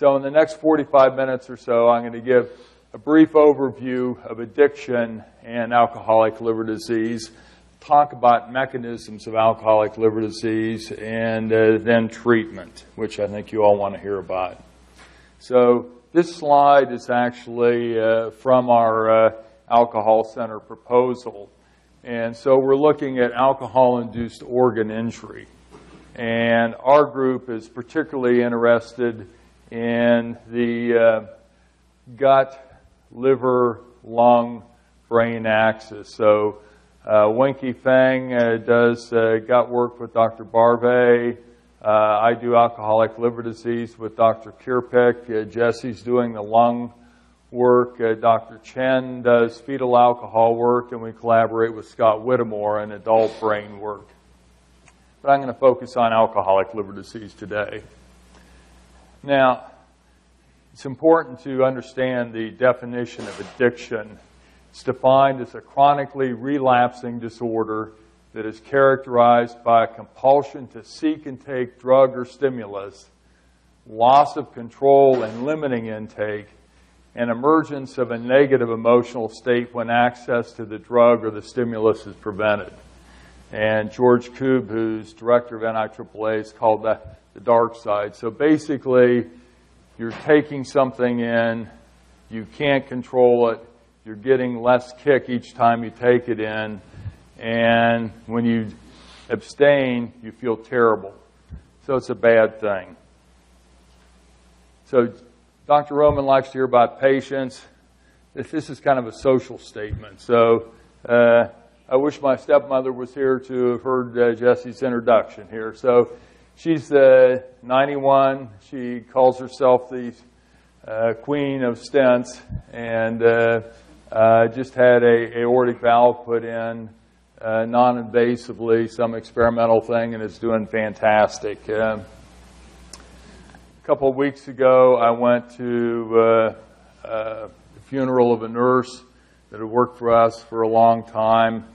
So in the next 45 minutes or so, I'm going to give a brief overview of addiction and alcoholic liver disease, talk about mechanisms of alcoholic liver disease, and then treatment, which I think you all want to hear about. So this slide is actually from our Alcohol Center proposal. And so we're looking at alcohol-induced organ injury. And our group is particularly interested in the gut, liver, lung, brain axis. So Winky Feng does gut work with Dr. Barve. I do alcoholic liver disease with Dr. Kirpik. Jesse's doing the lung work. Dr. Chen does fetal alcohol work, and we collaborate with Scott Whittemore in adult brain work. But I'm going to focus on alcoholic liver disease today. Now, it's important to understand the definition of addiction. It's defined as a chronically relapsing disorder that is characterized by a compulsion to seek and take drug or stimulus, loss of control and limiting intake, and emergence of a negative emotional state when access to the drug or the stimulus is prevented. And George Koob, who's director of NIAAA, has called that the dark side. So basically, you're taking something in, you can't control it, you're getting less kick each time you take it in, and when you abstain, you feel terrible. So it's a bad thing. So Dr. Roman likes to hear about patients. This is kind of a social statement. So I wish my stepmother was here to have heard Jesse's introduction here. So she's 91. She calls herself the queen of stents, and just had a aortic valve put in non-invasively, some experimental thing, and is doing fantastic. A couple of weeks ago, I went to the funeral of a nurse that had worked for us for a long time.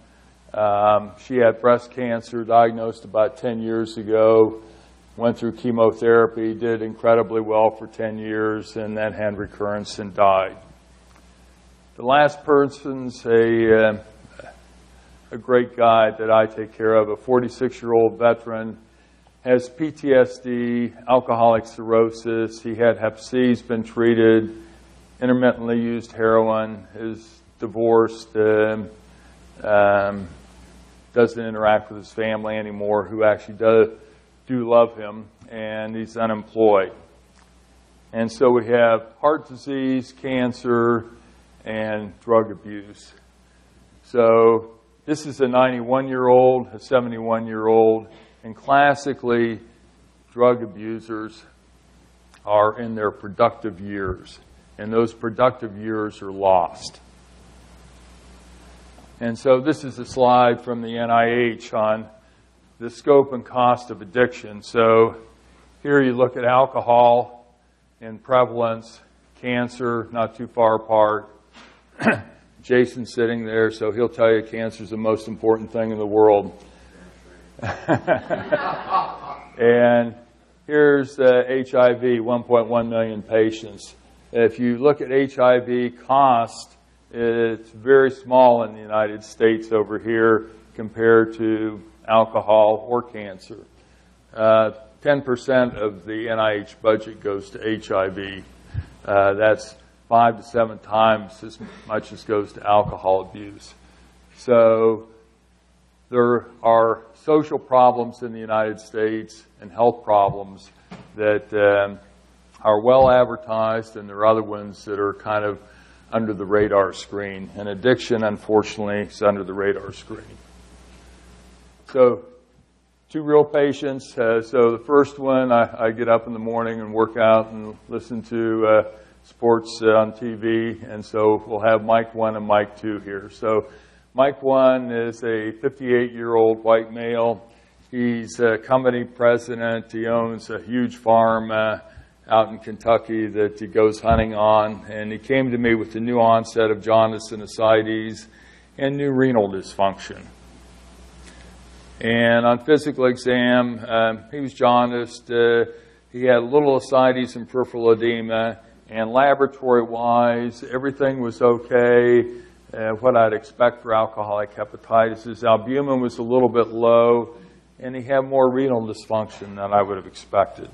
She had breast cancer, diagnosed about 10 years ago, went through chemotherapy, did incredibly well for 10 years, and then had recurrence and died. The last person's a great guy that I take care of, a 46-year-old veteran, has PTSD, alcoholic cirrhosis. He had Hep C, he's been treated, intermittently used heroin, is divorced, doesn't interact with his family anymore, who actually do love him, and he's unemployed. And so we have heart disease, cancer, and drug abuse. So this is a 91-year-old, a 71-year-old, and classically, drug abusers are in their productive years, and those productive years are lost. And so this is a slide from the NIH on the scope and cost of addiction. So here you look at alcohol and prevalence, cancer, not too far apart. Jason's sitting there, so he'll tell you cancer is the most important thing in the world. And here's HIV, 1.1 million patients. If you look at HIV cost, it's very small in the United States over here compared to alcohol or cancer. 10% of the NIH budget goes to HIV. That's 5 to 7 times as much as goes to alcohol abuse. So there are social problems in the United States and health problems that are well advertised, and there are other ones that are kind of under the radar screen. And addiction, unfortunately, is under the radar screen. So 2 real patients. So the first one, I get up in the morning and work out and listen to sports on TV, and so we'll have Mike 1 and Mike 2 here. So Mike 1 is a 58-year-old white male. He's a company president. He owns a huge farm out in Kentucky that he goes hunting on, and he came to me with the new onset of jaundice and ascites and new renal dysfunction. And on physical exam, he was jaundiced. He had little ascites and peripheral edema, and laboratory-wise, everything was okay. What I'd expect for alcoholic hepatitis. His albumin was a little bit low, and he had more renal dysfunction than I would have expected.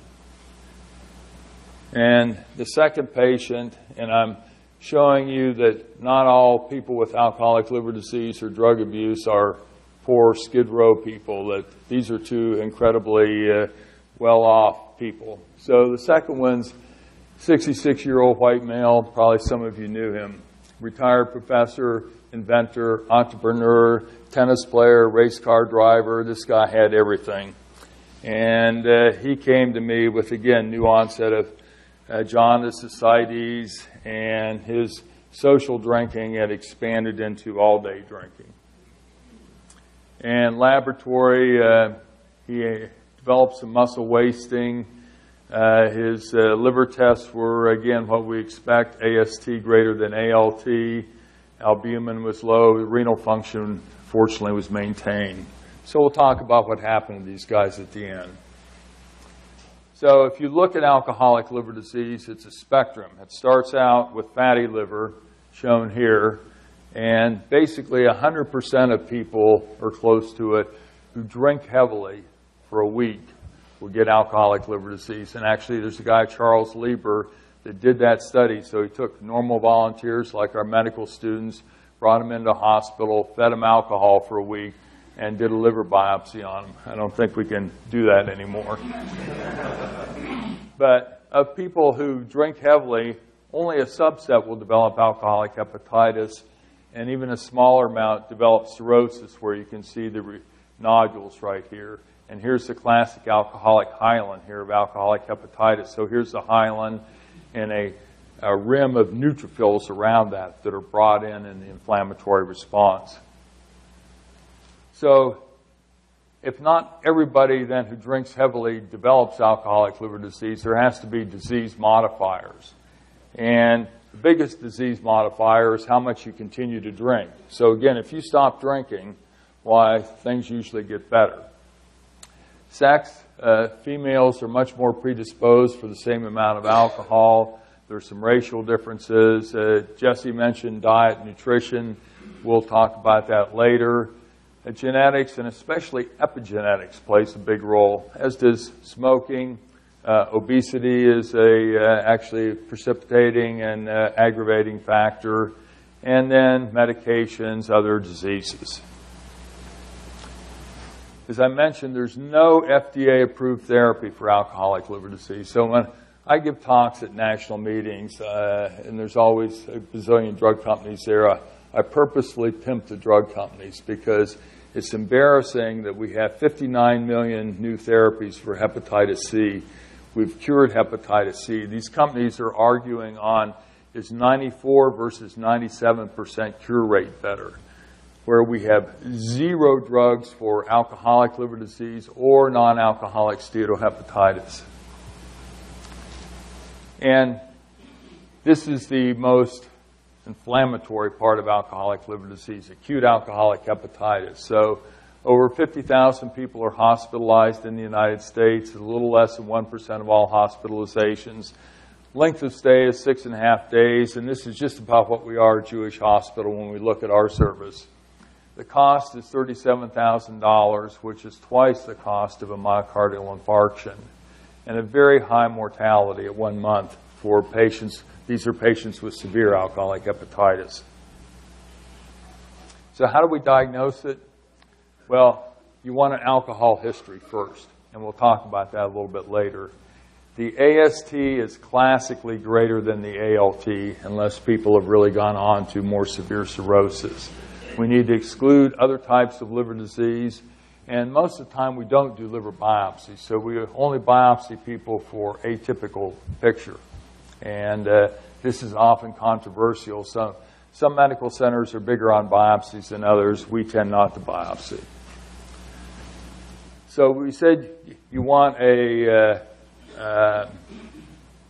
And the second patient, and I'm showing you that not all people with alcoholic liver disease or drug abuse are poor Skid Row people, that these are two incredibly well-off people. So the second one's 66-year-old white male, probably some of you knew him. Retired professor, inventor, entrepreneur, tennis player, race car driver. This guy had everything. And he came to me with, again, new onset of jaundice, ascites, and his social drinking had expanded into all-day drinking. And laboratory, he developed some muscle wasting. His liver tests were, again, what we expect, AST greater than ALT. Albumin was low. Renal function, fortunately, was maintained. So we'll talk about what happened to these guys at the end. So if you look at alcoholic liver disease, it's a spectrum. It starts out with fatty liver, shown here, and basically 100% of people, or close to it, who drink heavily for a week will get alcoholic liver disease. And actually, there's a guy, Charles Lieber, that did that study. So he took normal volunteers, like our medical students, brought them into hospital, fed them alcohol for a week, and did a liver biopsy on them. I don't think we can do that anymore. But of people who drink heavily, only a subset will develop alcoholic hepatitis, and even a smaller amount develop cirrhosis, where you can see the nodules right here. And here's the classic alcoholic hyaline here of alcoholic hepatitis. So here's the hyaline and a rim of neutrophils around that are brought in the inflammatory response. So if not everybody then who drinks heavily develops alcoholic liver disease, there has to be disease modifiers. And the biggest disease modifier is how much you continue to drink. So again, if you stop drinking, why, things usually get better. Sex, females are much more predisposed for the same amount of alcohol. There's some racial differences. Jesse mentioned diet and nutrition. We'll talk about that later. Genetics, and especially epigenetics, plays a big role, as does smoking. Obesity is actually a precipitating and aggravating factor. And then medications, other diseases. As I mentioned, there's no FDA-approved therapy for alcoholic liver disease. So when I give talks at national meetings, and there's always a bazillion drug companies there, I purposefully pimp the drug companies because it's embarrassing that we have 59 million new therapies for hepatitis C. We've cured hepatitis C. These companies are arguing on, is 94 versus 97% cure rate better, where we have zero drugs for alcoholic liver disease or non-alcoholic steatohepatitis. And this is the most inflammatory part of alcoholic liver disease, acute alcoholic hepatitis. So over 50,000 people are hospitalized in the United States, a little less than 1% of all hospitalizations. Length of stay is 6.5 days, and this is just about what we are at Jewish Hospital when we look at our service. The cost is $37,000, which is twice the cost of a myocardial infarction, and a very high mortality at 1 month for patients. These are patients with severe alcoholic hepatitis. So how do we diagnose it? Well, you want an alcohol history first, and we'll talk about that a little bit later. The AST is classically greater than the ALT unless people have really gone on to more severe cirrhosis. We need to exclude other types of liver disease, and most of the time we don't do liver biopsies, so we only biopsy people for atypical picture. And this is often controversial. Some medical centers are bigger on biopsies than others. We tend not to biopsy. So we said you want a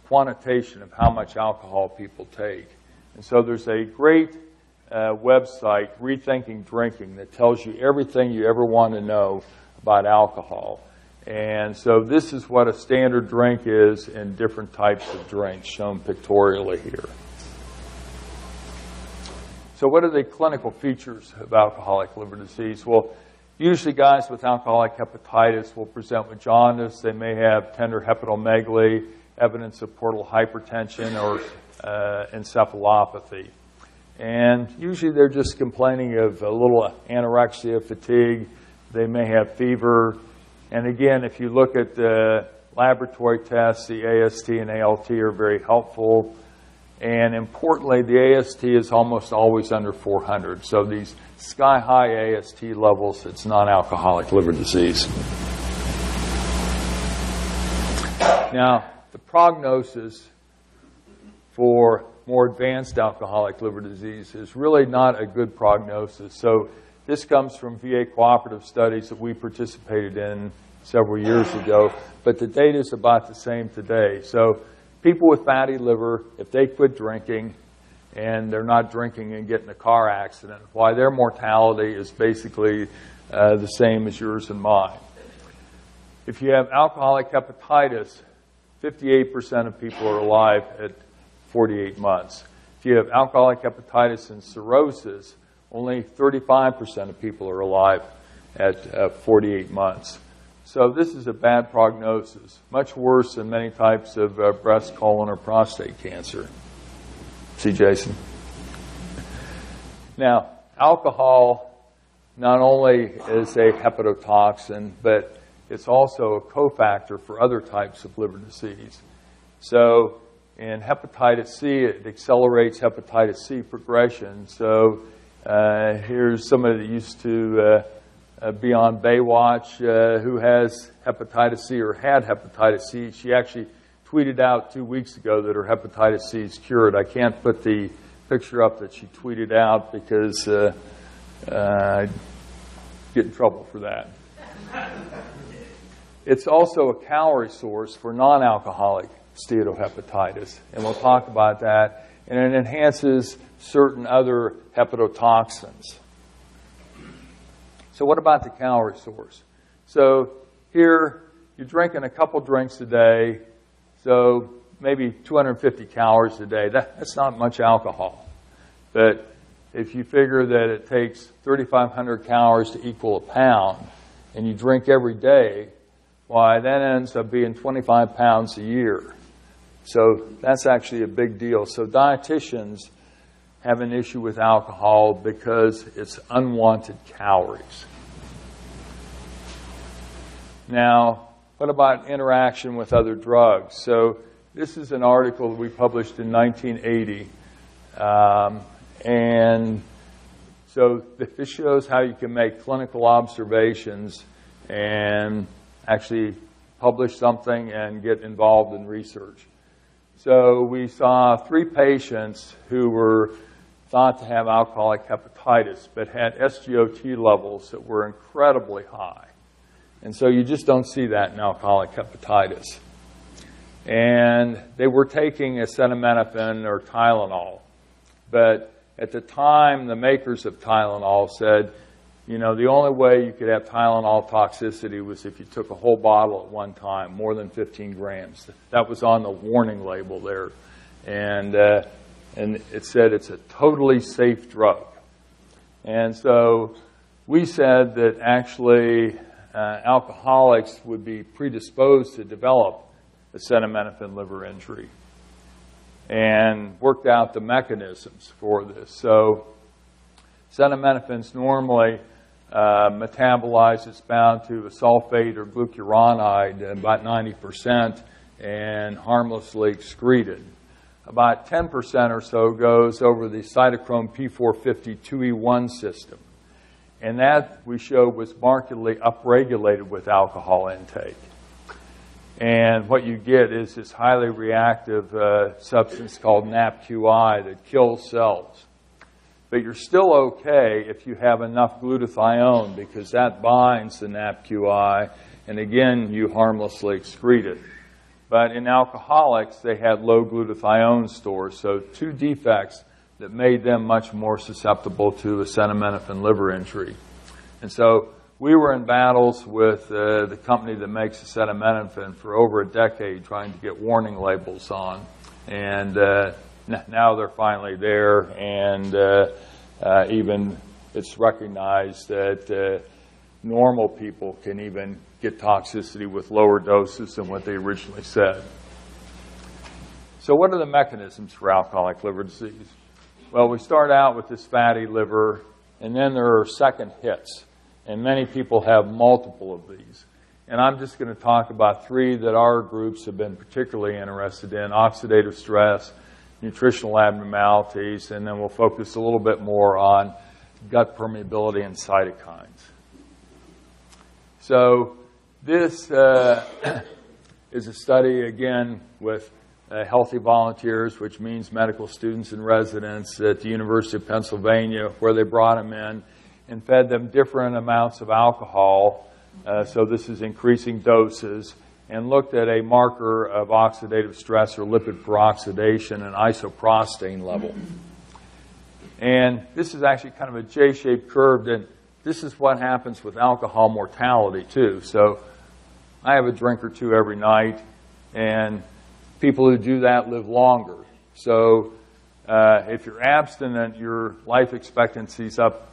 quantitation of how much alcohol people take. And so there's a great website, Rethinking Drinking, that tells you everything you ever want to know about alcohol. And so this is what a standard drink is in different types of drinks, shown pictorially here. So what are the clinical features of alcoholic liver disease? Well, usually guys with alcoholic hepatitis will present with jaundice. They may have tender hepatomegaly, evidence of portal hypertension, or encephalopathy. And usually they're just complaining of a little anorexia, fatigue. They may have fever. And again, if you look at the laboratory tests, the AST and ALT are very helpful. And importantly, the AST is almost always under 400. So these sky-high AST levels, it's non-alcoholic liver disease. Now, the prognosis for more advanced alcoholic liver disease is really not a good prognosis. So this comes from VA cooperative studies that we participated in several years ago, but the data is about the same today. So people with fatty liver, if they quit drinking and they're not drinking and get in a car accident, why their mortality is basically the same as yours and mine. If you have alcoholic hepatitis, 58% of people are alive at 48 months. If you have alcoholic hepatitis and cirrhosis, only 35% of people are alive at 48 months. So this is a bad prognosis, much worse than many types of breast, colon, or prostate cancer. See, Jason? Now, alcohol not only is a hepatotoxin, but it's also a cofactor for other types of liver disease. So in hepatitis C, it accelerates hepatitis C progression. So here's somebody that used to be on Baywatch who has hepatitis C or had hepatitis C. She actually tweeted out 2 weeks ago that her hepatitis C is cured. I can't put the picture up that she tweeted out because I'd get in trouble for that. It's also a calorie source for non-alcoholic steatohepatitis, and we'll talk about that. And it enhances certain other hepatotoxins. So what about the calorie source? So here, you're drinking a couple drinks a day, so maybe 250 calories a day. That's not much alcohol. But if you figure that it takes 3,500 calories to equal a pound, and you drink every day, why, that ends up being 25 pounds a year. So that's actually a big deal. So dietitians have an issue with alcohol because it's unwanted calories. Now, what about interaction with other drugs? So this is an article that we published in 1980. And so this shows how you can make clinical observations and actually publish something and get involved in research. So we saw 3 patients who were thought to have alcoholic hepatitis, but had SGOT levels that were incredibly high. And so you just don't see that in alcoholic hepatitis. And they were taking acetaminophen or Tylenol. But at the time, the makers of Tylenol said, you know, the only way you could have Tylenol toxicity was if you took a whole bottle at one time, more than 15 grams. That was on the warning label there. And it said it's a totally safe drug. And so we said that actually alcoholics would be predisposed to develop acetaminophen liver injury, and worked out the mechanisms for this. So acetaminophen's normally metabolized. It's bound to a sulfate or glucuronide, about 90%, and harmlessly excreted. About 10% or so goes over the cytochrome P450-2E1 system. And that, we showed, was markedly upregulated with alcohol intake. And what you get is this highly reactive substance called NAPQI that kills cells. But you're still okay if you have enough glutathione, because that binds the NAPQI, and again, you harmlessly excrete it. But in alcoholics, they had low glutathione stores, so 2 defects that made them much more susceptible to acetaminophen liver injury. And so we were in battles with the company that makes Acetaminophen for over a decade trying to get warning labels on. And now they're finally there, and even it's recognized that normal people can even get toxicity with lower doses than what they originally said. So what are the mechanisms for alcoholic liver disease? Well, we start out with this fatty liver, and then there are second hits. And many people have multiple of these. And I'm just going to talk about three that our groups have been particularly interested in: oxidative stress, nutritional abnormalities, and then we'll focus a little bit more on gut permeability and cytokines. So this is a study, again, with healthy volunteers, which means medical students and residents at the University of Pennsylvania, where they brought them in and fed them different amounts of alcohol. So this is increasing doses, and looked at a marker of oxidative stress or lipid peroxidation and isoprostane level. And this is actually kind of a J-shaped curve, and this is what happens with alcohol mortality too. So I have a drink or two every night, and people who do that live longer. So if you're abstinent, your life expectancy's up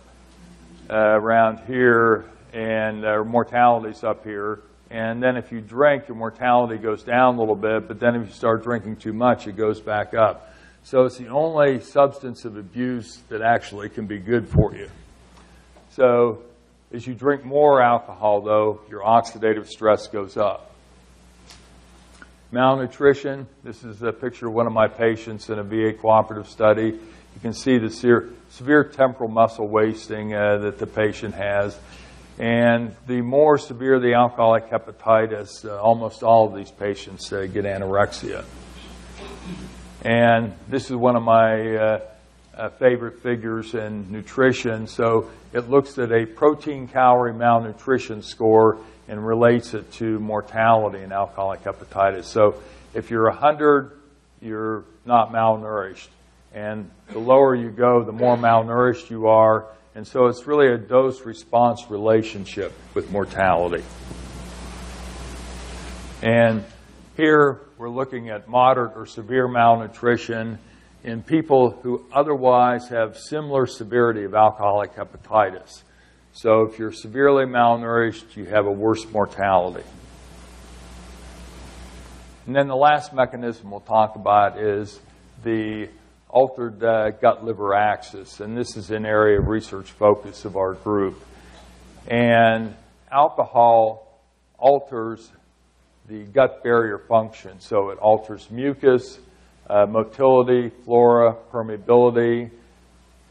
around here, and mortality's up here. And then if you drink, your mortality goes down a little bit, but then if you start drinking too much, it goes back up. So it's the only substance of abuse that actually can be good for you. So as you drink more alcohol, though, your oxidative stress goes up. Malnutrition. This is a picture of one of my patients in a VA cooperative study. You can see the severe temporal muscle wasting that the patient has. And the more severe the alcoholic hepatitis, almost all of these patients get anorexia. And this is one of my favorite figures in nutrition. So it looks at a protein-calorie malnutrition score and relates it to mortality in alcoholic hepatitis. So if you're 100, you're not malnourished. And the lower you go, the more malnourished you are. And so it's really a dose-response relationship with mortality. And here we're looking at moderate or severe malnutrition in people who otherwise have similar severity of alcoholic hepatitis. So if you're severely malnourished, you have a worse mortality. And then the last mechanism we'll talk about is the altered gut-liver axis, and this is an area of research focus of our group. And alcohol alters the gut barrier function, so it alters mucus, motility, flora, permeability.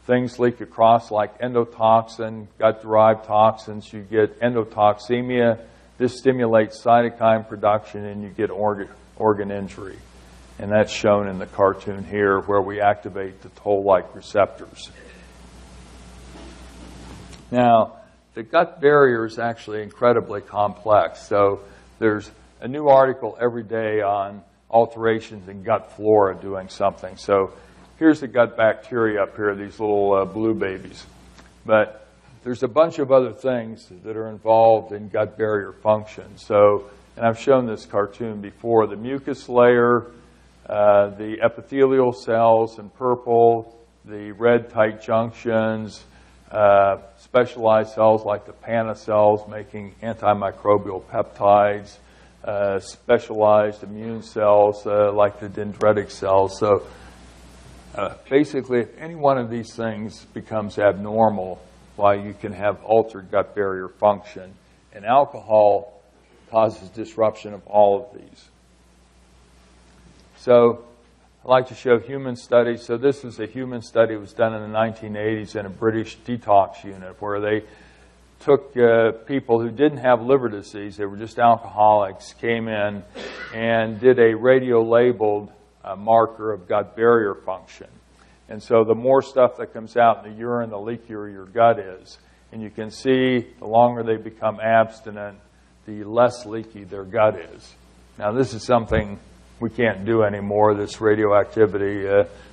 Things leak across like endotoxin, gut-derived toxins. You get endotoxemia. This stimulates cytokine production, and you get organ injury. And that's shown in the cartoon here, where we activate the toll-like receptors. Now, the gut barrier is actually incredibly complex. So there's a new article every day on alterations in gut flora doing something. So here's the gut bacteria up here, these little blue babies. But there's a bunch of other things that are involved in gut barrier function. So, and I've shown this cartoon before, the mucus layer, the epithelial cells in purple, the red tight junctions, specialized cells like the Panna cells making antimicrobial peptides, specialized immune cells like the dendritic cells. So basically, if any one of these things becomes abnormal, why you can have altered gut barrier function. And alcohol causes disruption of all of these. So I'd like to show human studies. So this is a human study that was done in the 1980s in a British detox unit where they took people who didn't have liver disease, they were just alcoholics, came in and did a radio-labeled marker of gut barrier function. And so the more stuff that comes out in the urine, the leakier your gut is. And you can see the longer they become abstinent, the less leaky their gut is. Now this is something we can't do anymore, this radioactivity,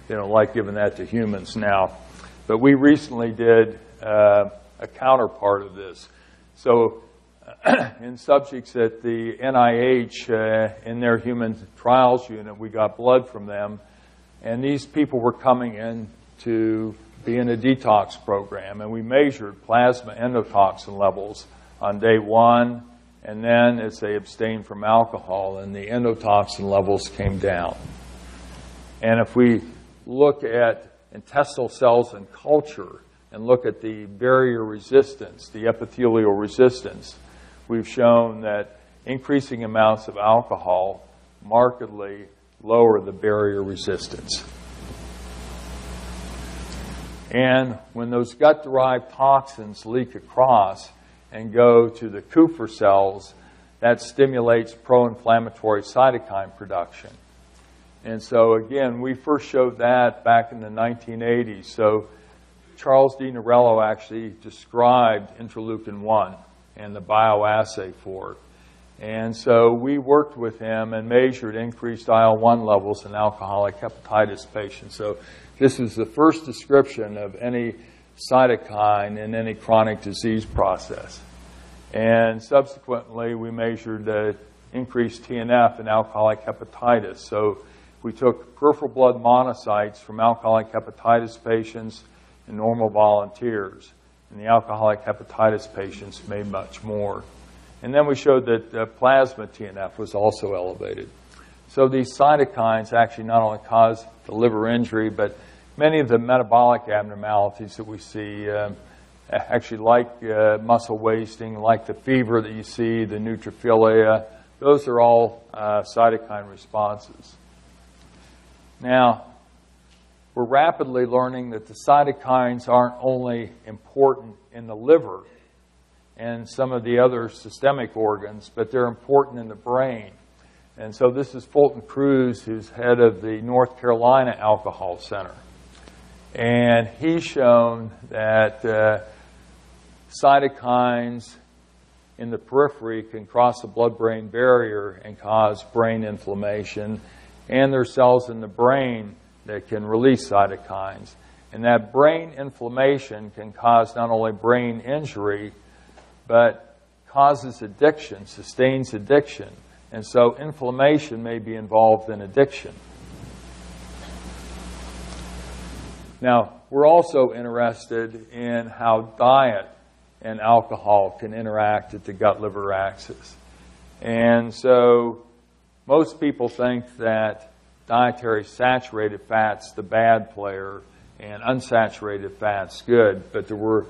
like giving that to humans now. But we recently did a counterpart of this. So in subjects at the NIH, in their human trials unit, we got blood from them, and these people were coming in to be in a detox program, and we measured plasma endotoxin levels on day 1, and then as they abstained from alcohol, and the endotoxin levels came down. And if we look at intestinal cells in culture and look at the barrier resistance, the epithelial resistance, we've shown that increasing amounts of alcohol markedly lower the barrier resistance. And when those gut-derived toxins leak across and go to the Kupffer cells, that stimulates pro-inflammatory cytokine production. And so, again, we first showed that back in the 1980s. So Charles D. Norello actually described interleukin-1 and the bioassay for it. And so we worked with him and measured increased IL-1 levels in alcoholic hepatitis patients. So this is the first description of any cytokine in any chronic disease process. And subsequently, we measured increased TNF in alcoholic hepatitis. So we took peripheral blood monocytes from alcoholic hepatitis patients and normal volunteers. And the alcoholic hepatitis patients made much more. And then we showed that plasma TNF was also elevated. So these cytokines actually not only cause the liver injury, but many of the metabolic abnormalities that we see, actually like muscle wasting, like the fever that you see, the neutrophilia, those are all cytokine responses. Now, we're rapidly learning that the cytokines aren't only important in the liver and some of the other systemic organs, but they're important in the brain. And so this is Fulton Cruz, who's head of the North Carolina Alcohol Center. And he's shown that cytokines in the periphery can cross the blood-brain barrier and cause brain inflammation. And there are cells in the brain that can release cytokines. And that brain inflammation can cause not only brain injury, but causes addiction, sustains addiction. And so inflammation may be involved in addiction. Now, we're also interested in how diet and alcohol can interact at the gut-liver axis. And so most people think that dietary saturated fat's the bad player and unsaturated fat's good, but there were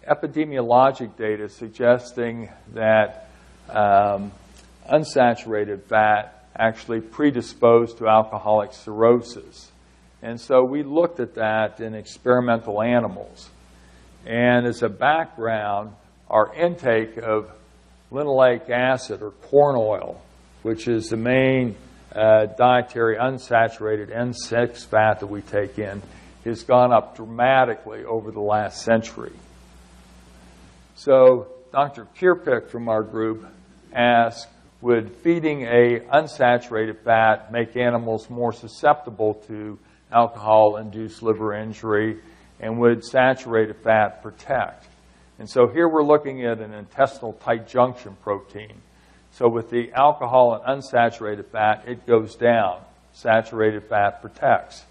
epidemiologic data suggesting that unsaturated fat actually predisposed to alcoholic cirrhosis. And so we looked at that in experimental animals. And as a background, our intake of linoleic acid or corn oil, which is the main dietary unsaturated N6 fat that we take in, has gone up dramatically over the last century. So Dr. Kierpick from our group asked, would feeding a unsaturated fat make animals more susceptible to alcohol-induced liver injury, and would saturated fat protect? And so here we're looking at an intestinal tight junction protein. So with the alcohol and unsaturated fat, it goes down. Saturated fat protects.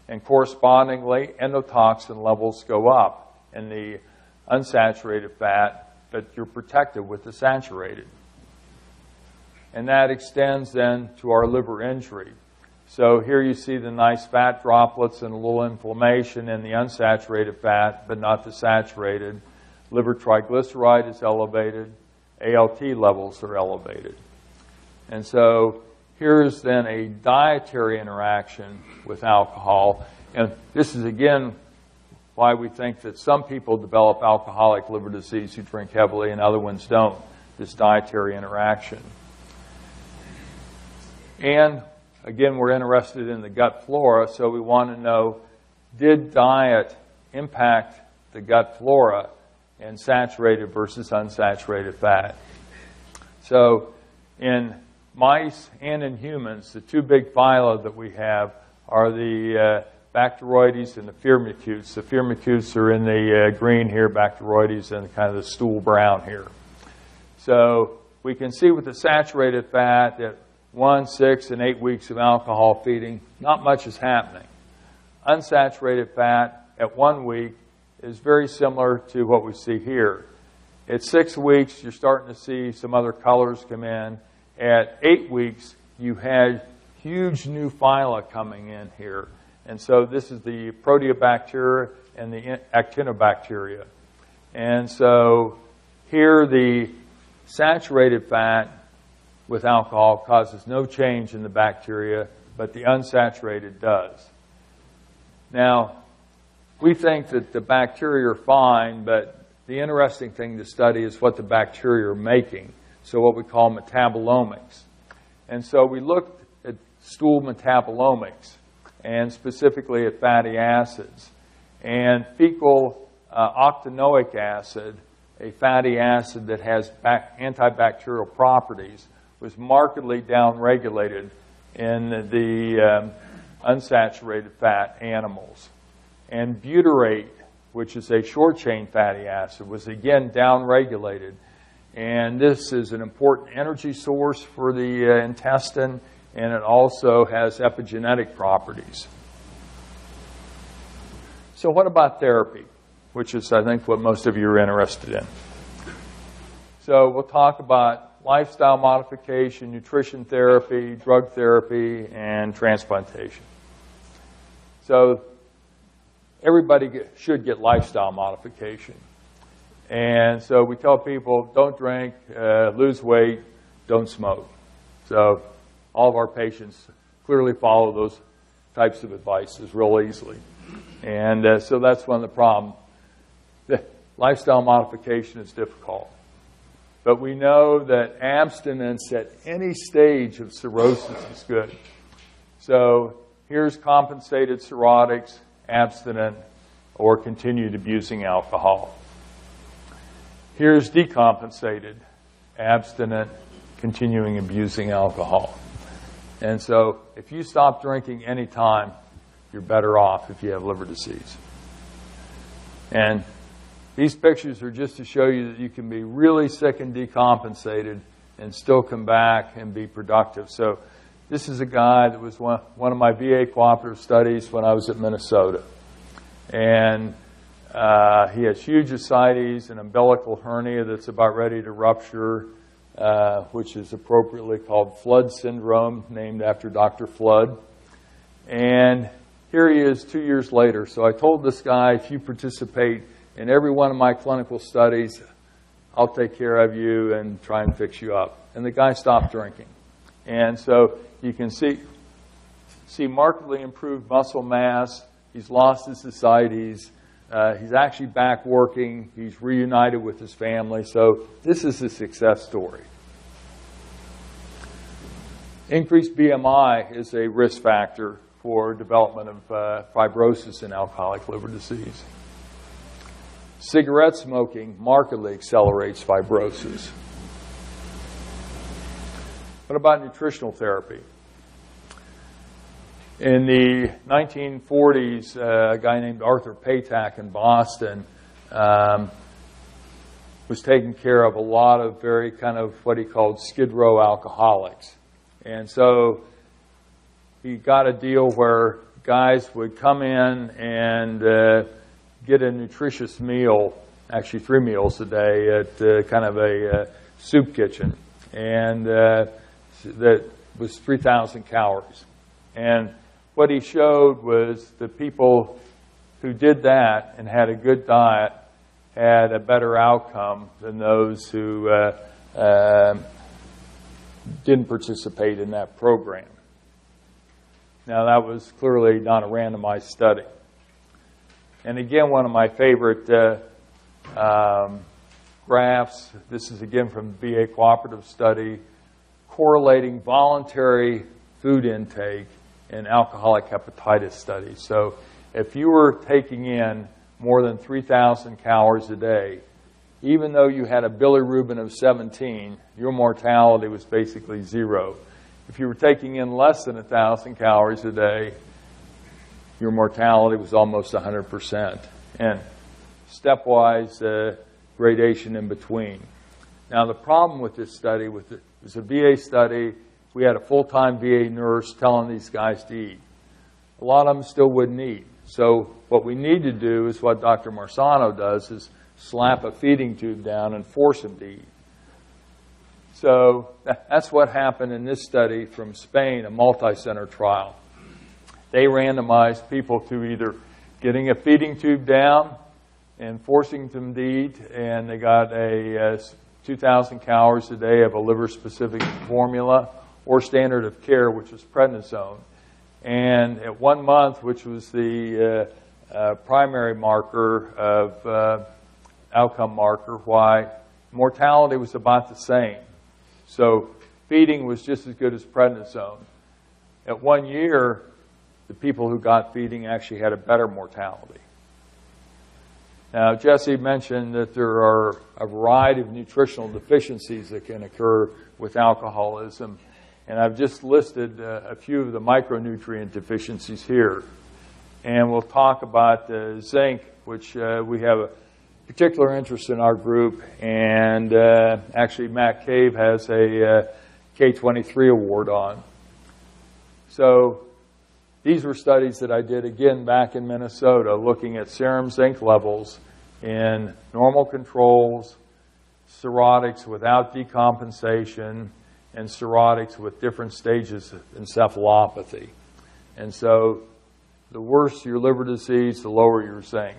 And correspondingly, endotoxin levels go up in the unsaturated fat, but you're protected with the saturated. And that extends then to our liver injury. So here you see the nice fat droplets and a little inflammation in the unsaturated fat, but not the saturated. Liver triglyceride is elevated. ALT levels are elevated. And so here's then a dietary interaction with alcohol. And this is, again, why we think that some people develop alcoholic liver disease who drink heavily and other ones don't, this dietary interaction. And again, we're interested in the gut flora, so we want to know, did diet impact the gut flora and saturated versus unsaturated fat? So in mice and in humans, the two big phyla that we have are the Bacteroides and the firmicutes. The firmicutes are in the green here, Bacteroides in kind of the stool brown here. So we can see with the saturated fat that 1, 6, and 8 weeks of alcohol feeding, not much is happening. Unsaturated fat at 1 week is very similar to what we see here. At 6 weeks, you're starting to see some other colors come in. At 8 weeks, you had huge new phyla coming in here. And so this is the proteobacteria and the actinobacteria. And so here the saturated fat with alcohol causes no change in the bacteria, but the unsaturated does. Now, we think that the bacteria are fine, but the interesting thing to study is what the bacteria are making, so what we call metabolomics. And so we looked at stool metabolomics, and specifically at fatty acids. And fecal octanoic acid, a fatty acid that has antibacterial properties, was markedly downregulated in the unsaturated fat animals. And butyrate, which is a short-chain fatty acid, was again downregulated. And this is an important energy source for the intestine, and it also has epigenetic properties. So what about therapy, which is, I think, what most of you are interested in? So we'll talk about lifestyle modification, nutrition therapy, drug therapy, and transplantation. So everybody should get lifestyle modification. And so we tell people, don't drink, lose weight, don't smoke. So all of our patients clearly follow those types of advices real easily. And so that's one of the problems. The lifestyle modification is difficult. But we know that abstinence at any stage of cirrhosis is good. So here's compensated cirrhotics, abstinent, or continued abusing alcohol. Here's decompensated, abstinent, continuing abusing alcohol. And so if you stop drinking any time, you're better off if you have liver disease. And these pictures are just to show you that you can be really sick and decompensated and still come back and be productive. So this is a guy that was one of my VA cooperative studies when I was at Minnesota. And he has huge ascites, an umbilical hernia that's about ready to rupture, which is appropriately called Flood syndrome, named after Dr. Flood. And here he is 2 years later. So I told this guy, if you participate in every one of my clinical studies, I'll take care of you and try and fix you up. And the guy stopped drinking. And so you can see markedly improved muscle mass. He's lost his ascites. He's actually back working. He's reunited with his family. So this is a success story. Increased BMI is a risk factor for development of fibrosis in alcoholic liver disease. Cigarette smoking markedly accelerates fibrosis. What about nutritional therapy? In the 1940s, a guy named Arthur Paytak in Boston was taking care of a lot of very kind of what he called skid row alcoholics. And so he got a deal where guys would come in and get a nutritious meal, actually 3 meals a day at kind of a soup kitchen. And that was 3,000 calories. And what he showed was the people who did that and had a good diet had a better outcome than those who didn't participate in that program. Now, that was clearly not a randomized study. And again, one of my favorite graphs, this is again from VA cooperative study, correlating voluntary food intake in alcoholic hepatitis studies. So if you were taking in more than 3,000 calories a day, even though you had a bilirubin of 17, your mortality was basically 0. If you were taking in less than 1,000 calories a day, your mortality was almost 100%. And stepwise gradation in between. Now, the problem with this study, it was a VA study. We had a full-time VA nurse telling these guys to eat. A lot of them still wouldn't eat. So what we need to do is what Dr. Marzano does, is slap a feeding tube down and force them to eat. So that's what happened in this study from Spain, a multi-center trial. They randomized people to either getting a feeding tube down and forcing them to eat, and they got a 2,000 calories a day of a liver-specific formula, or standard of care, which was prednisone. And at 1 month, which was the primary marker of outcome marker, why mortality was about the same. So feeding was just as good as prednisone. At 1 year, the people who got feeding actually had a better mortality. Now, Jesse mentioned that there are a variety of nutritional deficiencies that can occur with alcoholism, and I've just listed a few of the micronutrient deficiencies here. And we'll talk about zinc, which we have a particular interest in our group, and actually Matt Cave has a K23 award on. So these were studies that I did, again, back in Minnesota, looking at serum zinc levels in normal controls, cirrhotics without decompensation, and cirrhotics with different stages of encephalopathy. And so the worse your liver disease, the lower your zinc.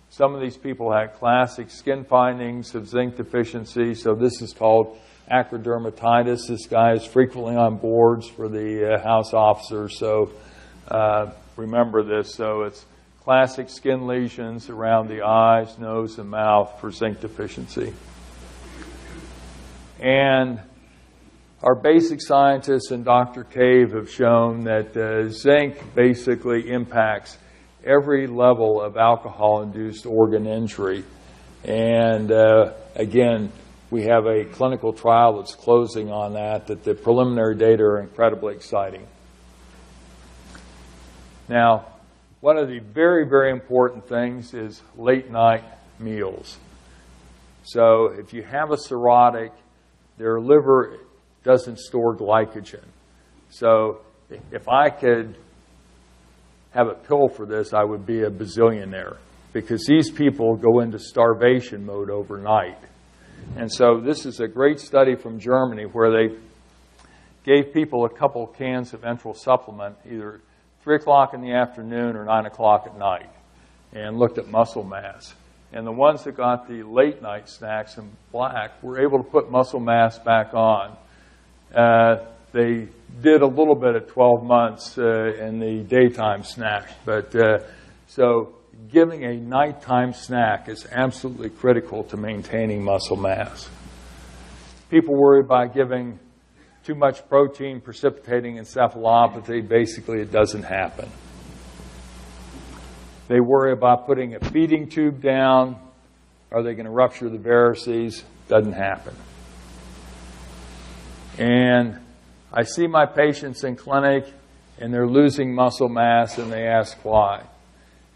Some of these people had classic skin findings of zinc deficiency, so this is called acrodermatitis. This guy is frequently on boards for the house officers, so remember this. So it's classic skin lesions around the eyes, nose, and mouth for zinc deficiency. And our basic scientists and Dr. Cave have shown that zinc basically impacts every level of alcohol-induced organ injury. And again, we have a clinical trial that's closing on that the preliminary data are incredibly exciting. Now, one of the very, very important things is late-night meals. So if you have a cirrhotic, their liver doesn't store glycogen. So if I could have a pill for this, I would be a bazillionaire, because these people go into starvation mode overnight. And so this is a great study from Germany where they gave people a couple cans of enteral supplement, either 3 o'clock in the afternoon or 9 o'clock at night, and looked at muscle mass. And the ones that got the late night snacks in black were able to put muscle mass back on. They did a little bit at 12 months in the daytime snack. But so giving a nighttime snack is absolutely critical to maintaining muscle mass. People worry about giving too much protein precipitating encephalopathy. Basically, it doesn't happen. They worry about putting a feeding tube down. Are they going to rupture the varices? Doesn't happen. And I see my patients in clinic, and they're losing muscle mass, and they ask why.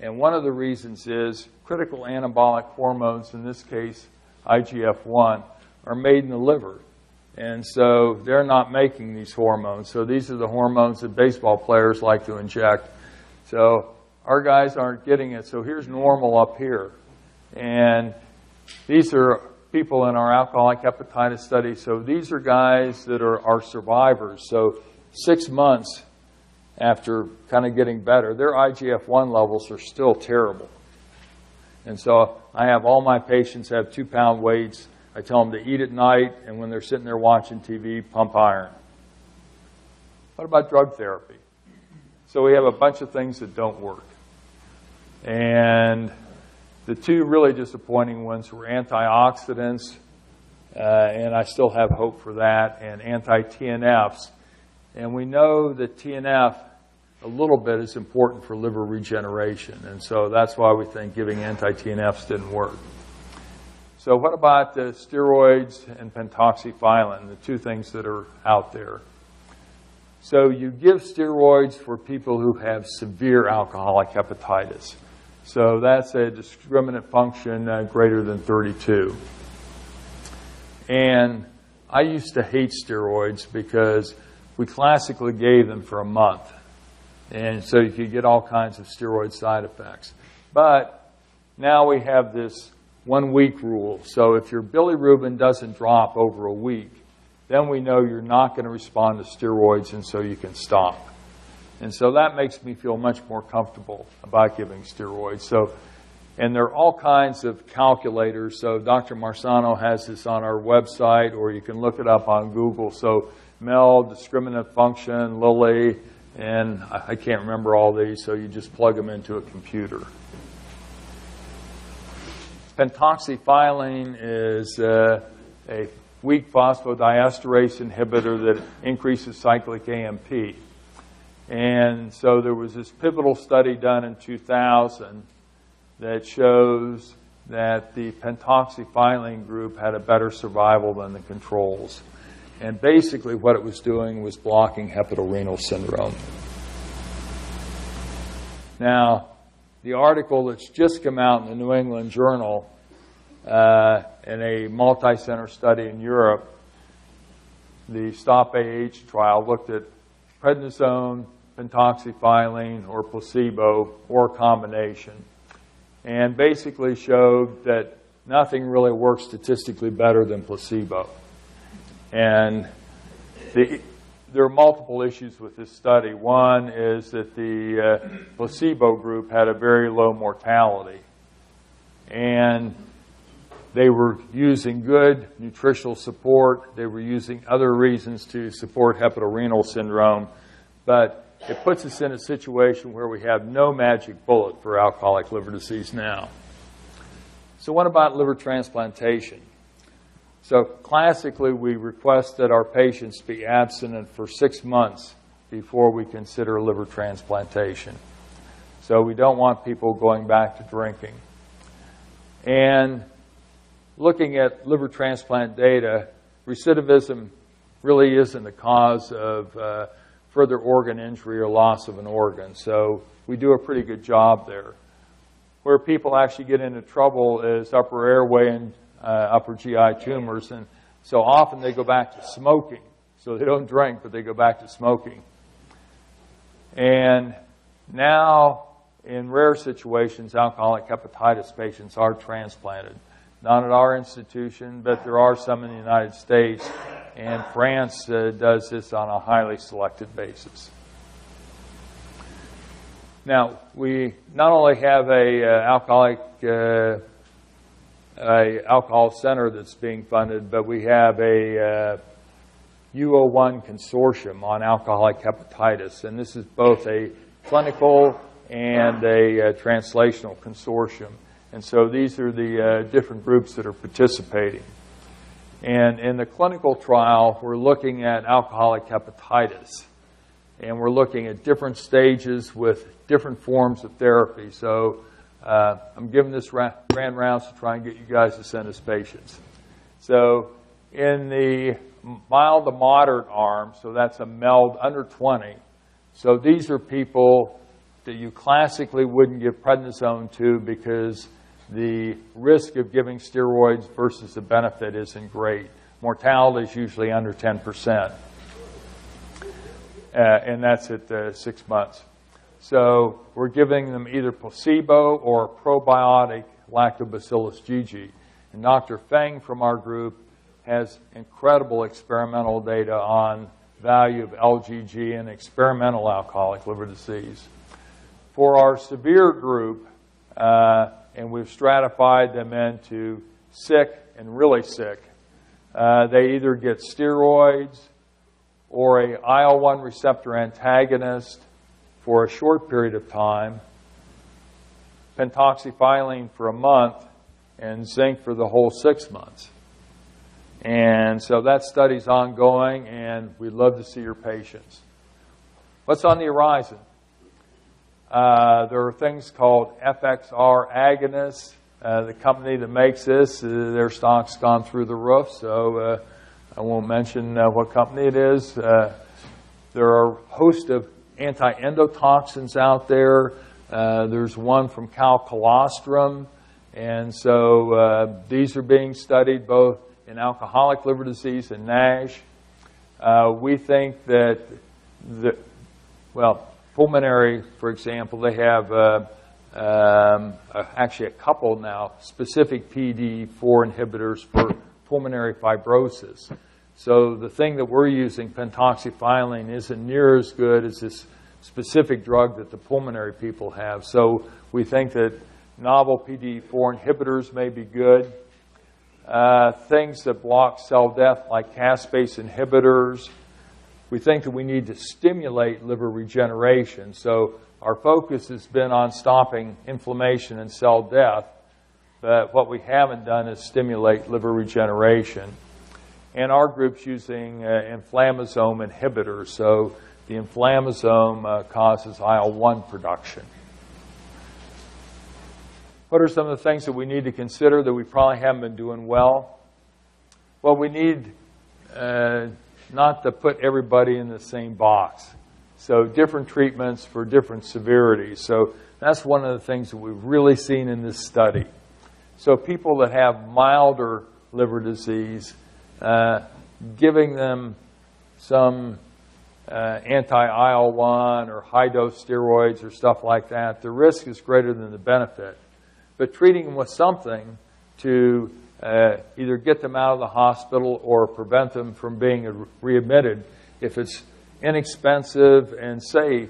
And one of the reasons is critical anabolic hormones, in this case IGF-1, are made in the liver. And so they're not making these hormones. So these are the hormones that baseball players like to inject. So our guys aren't getting it. So here's normal up here. And these are people in our alcoholic hepatitis study. So these are guys that are our survivors. So 6 months after kind of getting better, their IGF-1 levels are still terrible. And so I have all my patients have 2-pound weights. I tell them to eat at night, and when they're sitting there watching TV, pump iron. What about drug therapy? So we have a bunch of things that don't work. And the two really disappointing ones were antioxidants, and I still have hope for that, and anti-TNFs. And we know that TNF, a little bit, is important for liver regeneration. And so that's why we think giving anti-TNFs didn't work. So what about the steroids and Pentoxifylline, the two things that are out there? So you give steroids for people who have severe alcoholic hepatitis. So that's a discriminant function greater than 32. And I used to hate steroids because we classically gave them for a month. And so you could get all kinds of steroid side effects. But now we have this 1 week rule. So if your bilirubin doesn't drop over a week, then we know you're not going to respond to steroids, and so you can stop. And so that makes me feel much more comfortable about giving steroids. So, and there are all kinds of calculators. So Dr. Marsano has this on our website, or you can look it up on Google. So MELD, discriminant function, Lilly, and I can't remember all these, so you just plug them into a computer. Pentoxifylline is a weak phosphodiesterase inhibitor that increases cyclic AMP. And so there was this pivotal study done in 2000 that shows that the pentoxifylline group had a better survival than the controls. And basically what it was doing was blocking hepatorenal syndrome. Now, the article that's just come out in the New England Journal in a multi-center study in Europe, the STOP AH trial looked at prednisone, pentoxifylline, or placebo, or a combination, and basically showed that nothing really works statistically better than placebo. And there are multiple issues with this study. One is that the placebo group had a very low mortality, and they were using good nutritional support. They were using other reasons to support hepatorenal syndrome, but it puts us in a situation where we have no magic bullet for alcoholic liver disease now. So what about liver transplantation? So classically, we request that our patients be abstinent for 6 months before we consider liver transplantation. So we don't want people going back to drinking. And looking at liver transplant data, recidivism really isn't the cause of further organ injury or loss of an organ. So we do a pretty good job there. Where people actually get into trouble is upper airway and upper GI tumors, and so often they go back to smoking. So they don't drink, but they go back to smoking. And now, in rare situations, alcoholic hepatitis patients are transplanted. Not at our institution, but there are some in the United States, and France does this on a highly selected basis. Now, we not only have a alcohol center that's being funded, but we have a U01 consortium on alcoholic hepatitis, and this is both a clinical and a translational consortium. And so these are the different groups that are participating. And in the clinical trial, we're looking at alcoholic hepatitis, and we're looking at different stages with different forms of therapy. So I'm giving this grand rounds to try and get you guys to send us patients. So in the mild to moderate arm, so that's a MELD under 20. So these are people that you classically wouldn't give prednisone to because the risk of giving steroids versus the benefit isn't great. Mortality is usually under 10%. And that's at 6 months. So we're giving them either placebo or probiotic lactobacillus GG. And Dr. Feng from our group has incredible experimental data on value of LGG in experimental alcoholic liver disease. For our severe group, and we've stratified them into sick and really sick, they either get steroids or a IL-1 receptor antagonist for a short period of time, pentoxifylline for a month, and zinc for the whole 6 months. And so that study's ongoing, and we'd love to see your patients. What's on the horizon? There are things called FXR agonists. The company that makes this, their stock's gone through the roof, so I won't mention what company it is. There are a host of anti-endotoxins out there. There's one from colostrum. And so these are being studied both in alcoholic liver disease and NASH. We think that, pulmonary, for example, they have actually a couple now, specific PDE4 inhibitors for pulmonary fibrosis. So the thing that we're using, Pentoxifylline, isn't near as good as this specific drug that the pulmonary people have. So we think that novel PDE4 inhibitors may be good. Things that block cell death, like caspase inhibitors. We think that we need to stimulate liver regeneration. So our focus has been on stopping inflammation and cell death, but what we haven't done is stimulate liver regeneration. And our group's using inflammasome inhibitors. So the inflammasome causes IL-1 production. What are some of the things that we need to consider that we probably haven't been doing well? Well, we need not to put everybody in the same box. So different treatments for different severities. So that's one of the things that we've really seen in this study. So people that have milder liver disease, giving them some anti-IL-1 or high-dose steroids or stuff like that, the risk is greater than the benefit. But treating them with something to either get them out of the hospital or prevent them from being readmitted, if it's inexpensive and safe,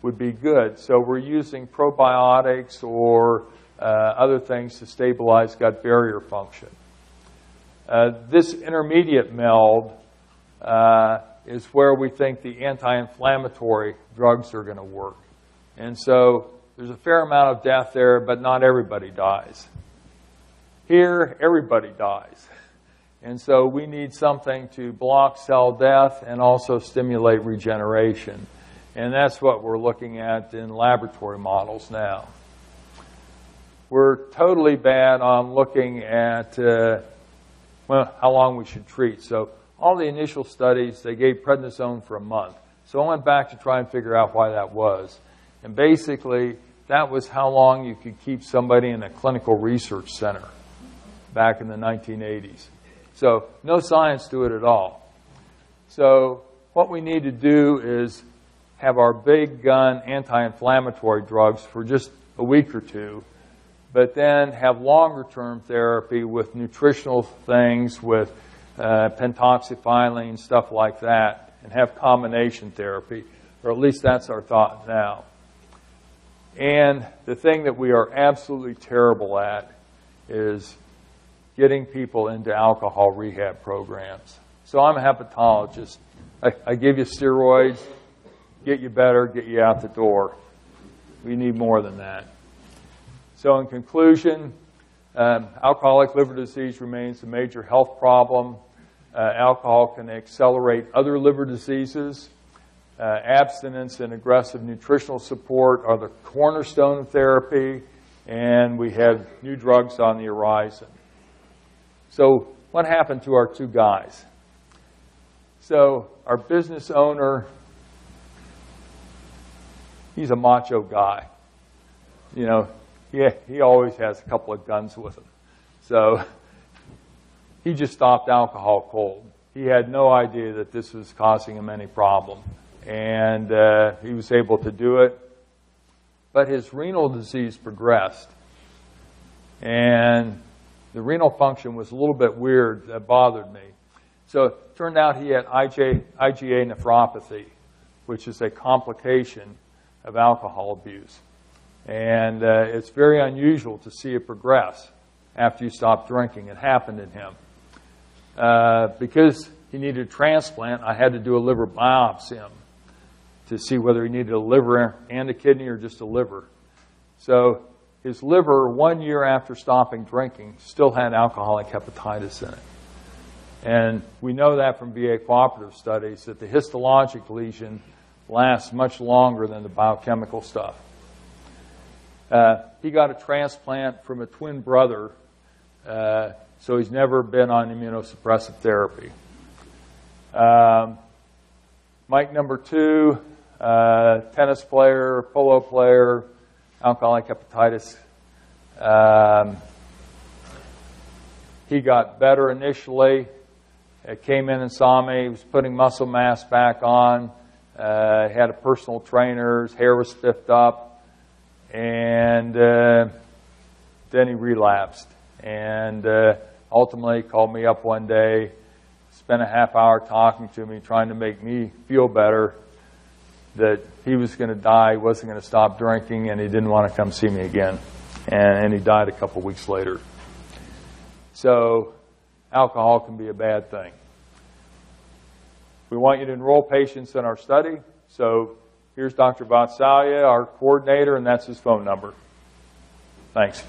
would be good. So we're using probiotics or other things to stabilize gut barrier function. This intermediate meld is where we think the anti-inflammatory drugs are going to work. And so there's a fair amount of death there, but not everybody dies. Here, everybody dies. And so we need something to block cell death and also stimulate regeneration. And that's what we're looking at in laboratory models now. We're totally bad on looking at how long we should treat. So all the initial studies, they gave prednisone for a month. So I went back to try and figure out why that was. And basically, that was how long you could keep somebody in a clinical research center back in the 1980s. So no science to it at all. So what we need to do is have our big gun anti-inflammatory drugs for just a week or two, but then have longer-term therapy with nutritional things, with Pentoxifylline, stuff like that, and have combination therapy, or at least that's our thought now. And the thing that we are absolutely terrible at is getting people into alcohol rehab programs. So I'm a hepatologist. I give you steroids, get you better, get you out the door. We need more than that. So in conclusion, alcoholic liver disease remains a major health problem. Alcohol can accelerate other liver diseases. Abstinence and aggressive nutritional support are the cornerstone of therapy, and we have new drugs on the horizon. So what happened to our two guys? So our business owner, he's a macho guy. You know, he always has a couple of guns with him. So he just stopped alcohol cold. He had no idea that this was causing him any problem. And he was able to do it. But his renal disease progressed. And the renal function was a little bit weird. That bothered me. So it turned out he had IgA nephropathy, which is a complication of alcohol abuse. And it's very unusual to see it progress after you stop drinking. It happened in him. Because he needed a transplant, I had to do a liver biopsy to see whether he needed a liver and a kidney or just a liver. So his liver, 1 year after stopping drinking, still had alcoholic hepatitis in it. And we know that from VA cooperative studies, that the histologic lesion lasts much longer than the biochemical stuff. He got a transplant from a twin brother, so he's never been on immunosuppressive therapy. Mike number 2, tennis player, polo player, alcoholic hepatitis. He got better initially. Came in and saw me. He was putting muscle mass back on. Had a personal trainer. His hair was stiffed up. And then he relapsed. And ultimately called me up one day, spent a half hour talking to me, trying to make me feel better that he was going to die, he wasn't going to stop drinking, and he didn't want to come see me again. And he died a couple weeks later. So alcohol can be a bad thing. We want you to enroll patients in our study. So here's Dr. Vatsalya, our coordinator, and that's his phone number. Thanks.